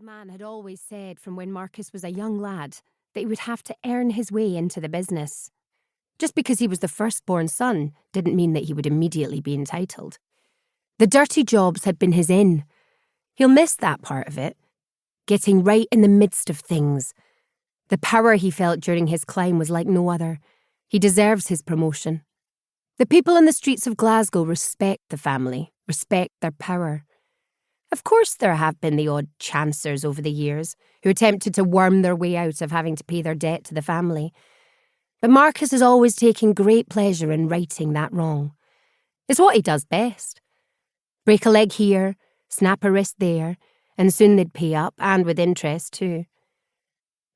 man had always said from when Marcus was a young lad that he would have to earn his way into the business. Just because he was the firstborn son didn't mean that he would immediately be entitled. The dirty jobs had been his in. He'll miss that part of it. Getting right in the midst of things. The power he felt during his climb was like no other. He deserves his promotion. The people in the streets of Glasgow respect the family, respect their power. Of course there have been the odd chancers over the years who attempted to worm their way out of having to pay their debt to the family. But Marcus has always taken great pleasure in righting that wrong. It's what he does best. Break a leg here, snap a wrist there, and soon they'd pay up, and with interest too.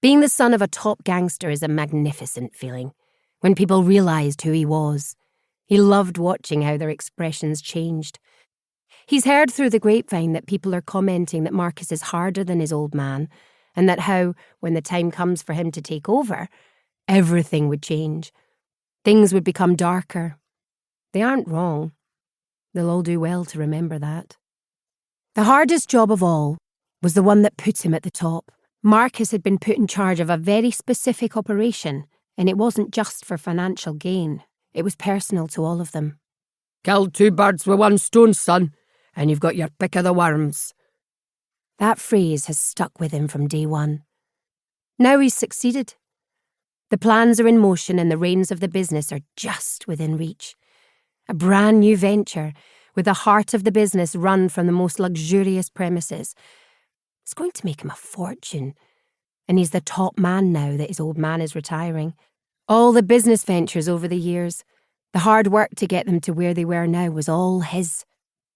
Being the son of a top gangster is a magnificent feeling. When people realised who he was, he loved watching how their expressions changed. He's heard through the grapevine that people are commenting that Marcus is harder than his old man, and that how, when the time comes for him to take over, everything would change. Things would become darker. They aren't wrong. They'll all do well to remember that. The hardest job of all was the one that put him at the top. Marcus had been put in charge of a very specific operation, and it wasn't just for financial gain. It was personal to all of them. "Killed 2 birds with 1 stone, son, and you've got your pick of the worms." That phrase has stuck with him from day one. Now he's succeeded. The plans are in motion and the reins of the business are just within reach. A brand new venture, with the heart of the business run from the most luxurious premises. It's going to make him a fortune. And he's the top man now that his old man is retiring. All the business ventures over the years, the hard work to get them to where they were now was all his.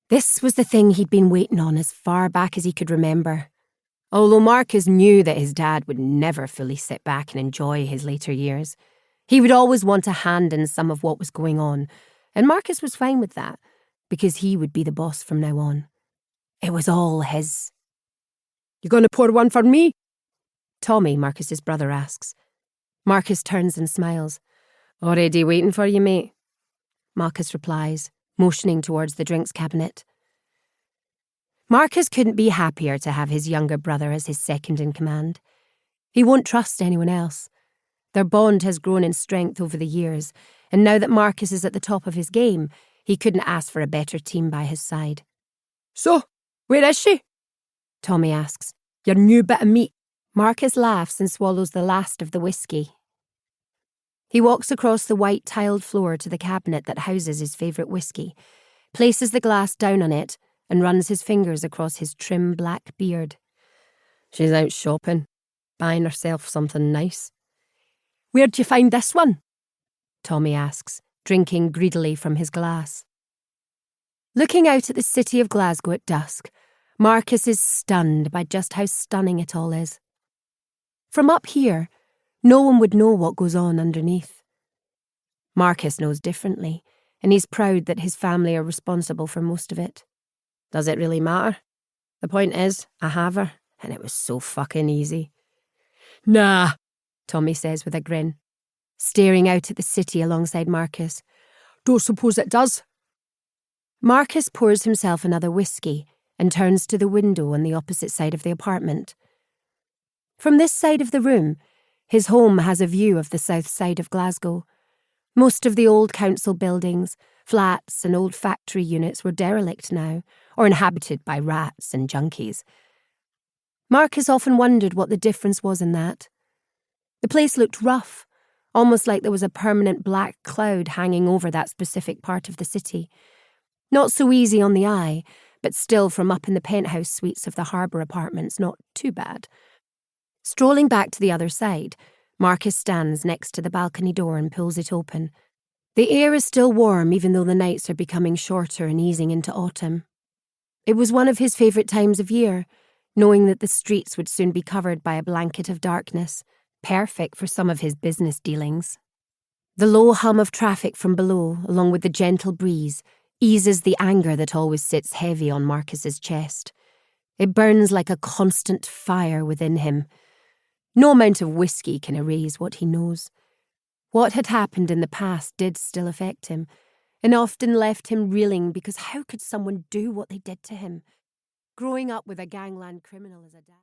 This was the thing he'd been waiting on as far back as he could remember. Although Marcus knew that his dad would never fully sit back and enjoy his later years, he would always want a hand in some of what was going on, and Marcus was fine with that, because he would be the boss from now on. It was all his. "You gonna pour one for me?" Tommy, Marcus's brother, asks. Marcus turns and smiles. "Already waiting for you, mate," Marcus replies, motioning towards the drinks cabinet. Marcus couldn't be happier to have his younger brother as his second in command. He won't trust anyone else. Their bond has grown in strength over the years, and now that Marcus is at the top of his game, he couldn't ask for a better team by his side. "So, where is she?" Tommy asks. "Your new bit of meat." Marcus laughs and swallows the last of the whiskey. He walks across the white tiled floor to the cabinet that houses his favourite whiskey, places the glass down on it, and runs his fingers across his trim black beard. "She's out shopping, buying herself something nice." "Where'd you find this one?" Tommy asks, drinking greedily from his glass. Looking out at the city of Glasgow at dusk, Marcus is stunned by just how stunning it all is. From up here, no one would know what goes on underneath. Marcus knows differently, and he's proud that his family are responsible for most of it. "Does it really matter? The point is, I have her, and it was so fucking easy." "Nah," Tommy says with a grin, staring out at the city alongside Marcus. "Don't suppose it does." Marcus pours himself another whiskey and turns to the window on the opposite side of the apartment. From this side of the room, his home has a view of the south side of Glasgow. Most of the old council buildings, flats and old factory units were derelict now, or inhabited by rats and junkies. Marcus often wondered what the difference was in that. The place looked rough, almost like there was a permanent black cloud hanging over that specific part of the city. Not so easy on the eye, but still from up in the penthouse suites of the harbour apartments, not too bad. Strolling back to the other side, Marcus stands next to the balcony door and pulls it open. The air is still warm even though the nights are becoming shorter and easing into autumn. It was one of his favourite times of year, knowing that the streets would soon be covered by a blanket of darkness, perfect for some of his business dealings. The low hum of traffic from below, along with the gentle breeze, eases the anger that always sits heavy on Marcus's chest. It burns like a constant fire within him. No amount of whiskey can erase what he knows. What had happened in the past did still affect him, and often left him reeling because how could someone do what they did to him? Growing up with a gangland criminal as a dad.